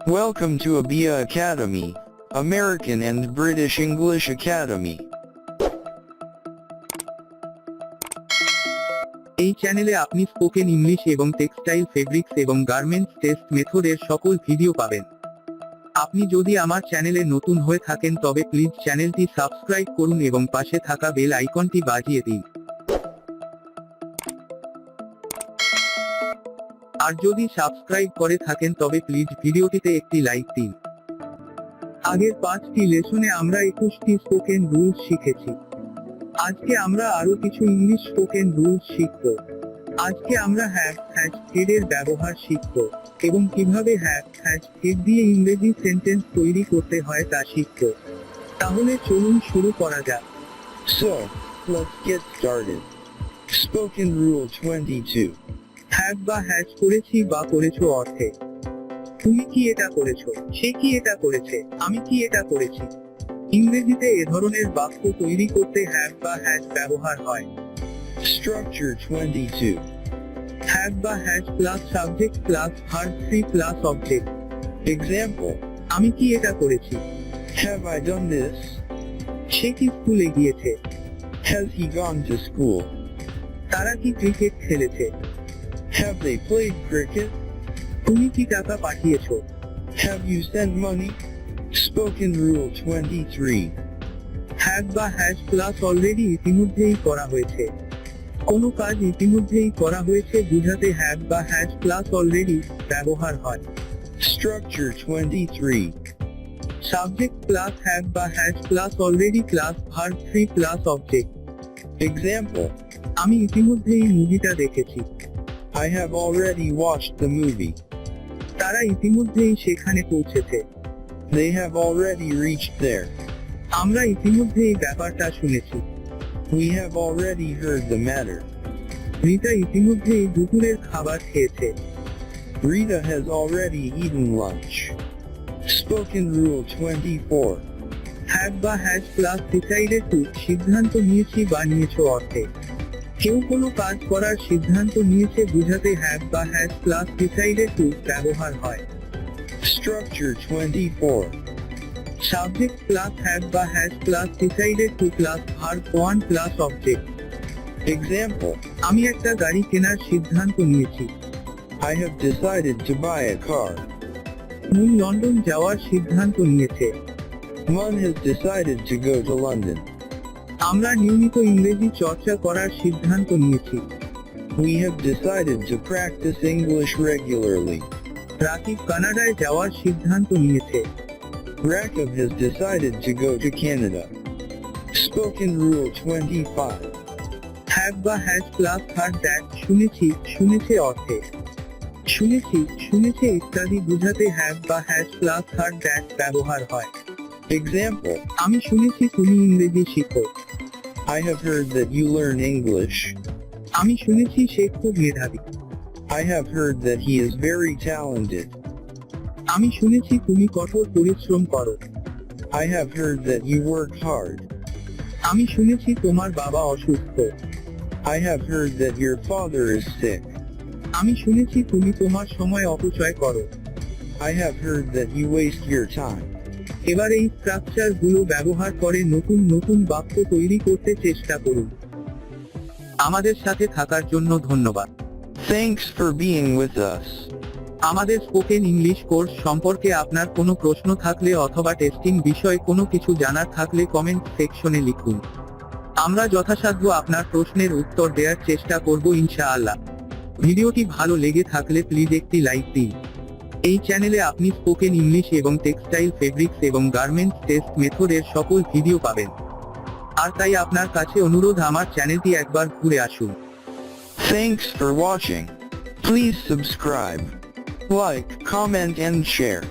Welcome to Abea Academy, American and British English Academy. এই চ্যানেলে আপনি স্পোকেন ইংলিশ এবং টেক্সটাইল ফেব্রিক্স এবং গার্মেন্টস টেস্ট মেথডের সকল ভিডিও পাবেন। আপনি যদি আমার চ্যানেলে নতুন হয়ে থাকেন তবে প্লিজ চ্যানেলটি সাবস্ক্রাইব করুন এবং পাশে থাকা বেল আইকনটি বাজিয়ে দিন। আর যদি সাবস্ক্রাইব করে থাকেন তবে প্লিজ ভিডিওটিতে একটি লাইক দিন। আগের 5টি লেসনে আমরা 21টি স্পোকেন রুলস শিখেছি। আজকে আমরা আরো কিছু ইংলিশ স্পোকেন রুলস শিখব। আজকে আমরা হ্যাভ এর ব্যবহার শিখব এবং কিভাবে হ্যাভ দিয়ে ইংরেজি সেন্টেন্স তৈরি করতে হয় তা শিখব। তাহলে চলুন শুরু করা যাক। So, let's get started. Spoken Rule 22. Have বা হ্যাজ করেছি বা করেছো অর্থে তুমি কি এটা করেছো, সে কি এটা করেছে, আমি কি এটা করেছি। ইংরেজিতে এ ধরনের বাক্য তৈরি করতে হ্যাভ বা হ্যাজ ব্যবহার হয়। Structure 22. হ্যাভ বা has plus subject plus verb 3 plus object. Example. আমি কি এটা করেছি। Have I done this? সে কি স্কুলে গিয়েছে। Has he gone to school? তারা কি ক্রিকেট খেলেছে। Have they played cricket? তুমি কি টাকা পাঠিয়েছো। Have you sent money? Spoken Rule 23. Have বা হ্যাজ প্লাস অলরেডি ইতিমধ্যেই করা হয়েছে। কোনো কাজ ইতিমধ্যেই করা হয়েছে বোঝাতে হ্যাভ বা হ্যাজ প্লাস অলরেডি ব্যবহার হয়। Structure 23. সাবজেক্ট প্লাস হ্যাভ বা has plus already plus verb 3 plus object. Example. আমি ইতিমধ্যেই মুভিটা দেখেছি। I have already watched the movie. তারা ইতিমধ্যেই সেখানে পৌঁছেছে। They have already reached there. আমরা ইতিমধ্যেই ব্যাপারটা শুনেছি। We have already heard the matter. Rita ইতিমধ্যেই দুপুরের খাবার খেয়েছে। Rita has already eaten lunch. Spoken Rule 24. Have বা হ্যাজ প্লাস ডিসাইডেড টু সিদ্ধান্ত নিয়েছি বা নিয়েছো অর্থে কেউ কোনো কাজ করার সিদ্ধান্ত নিয়েছে বোঝাতে হ্যাভ বা হ্যাজ প্লাস ডিসাইডেড টু ব্যবহার হয়। Structure 24. সাবজেক্ট প্লাস হ্যাভ বা has plus decided to plus verb 1 plus object. Example. আমি একটা গাড়ি কেনার সিদ্ধান্ত নিয়েছি। I have decided to buy a car. Moon London যাওয়ার সিদ্ধান্ত নিয়েছে। Mun has decided to go to London. আমরা নিয়মিত ইংরেজি চর্চা করার সিদ্ধান্ত নিয়েছি। We have decided to practice English regularly. Rakib কানাডায় যাওয়ার সিদ্ধান্ত নিয়েছে। Rakib has decided to go to Canada. Spoken Rule 25. Have বা হ্যাজ প্লাস ভার্ব দ্যাট শুনেছি, শুনেছে অর্থে শুনেছি, শুনেছে ইত্যাদি বোঝাতে হ্যাভ বা হ্যাজ প্লাস ভার্ব দ্যাট ব্যবহার হয়। Example. আমি শুনেছি তুমি ইংরেজি শিখো। I have heard that you learn English. আমি শুনেছি সে খুব মেধাবী। I have heard that he is very talented. আমি শুনেছি তুমি কঠোর পরিশ্রম করো। I have heard that you work hard. আমি শুনেছি তোমার বাবা অসুস্থ। I have heard that your father is sick. আমি শুনেছি তুমি তোমার সময় অপচয় করো। I have heard that you waste your time. এবার এই স্ট্রাকচার গুলো ব্যবহার করে নতুন নতুন বাক্য তৈরি করতে চেষ্টা করুন। আমাদের সাথে থাকার জন্য ধন্যবাদ। Thanks for being with us. আমাদের স্পোকেন ইংলিশ কোর্স সম্পর্কে আপনার কোনো প্রশ্ন থাকলে অথবা টেস্টিং বিষয়ে কোনো কিছু জানার থাকলে কমেন্ট সেকশনে লিখুন। আমরা যথাসাধ্য আপনার প্রশ্নের উত্তর দেওয়ার চেষ্টা করব ইনশাআল্লাহ। ভিডিওটি ভালো লেগে থাকলে প্লিজ একটি লাইক দিন। এই চ্যানেলে আপনি স্পোকেন ইংলিশ এবং টেক্সটাইল ফেব্রিক্স এবং গার্মেন্টস টেস্ট মেথডের সকল ভিডিও পাবেন। আর তাই আপনার কাছে অনুরোধ আমার চ্যানেলটি একবার ঘুরে আসুন। Thanks for watching. Please subscribe, like, comment and share.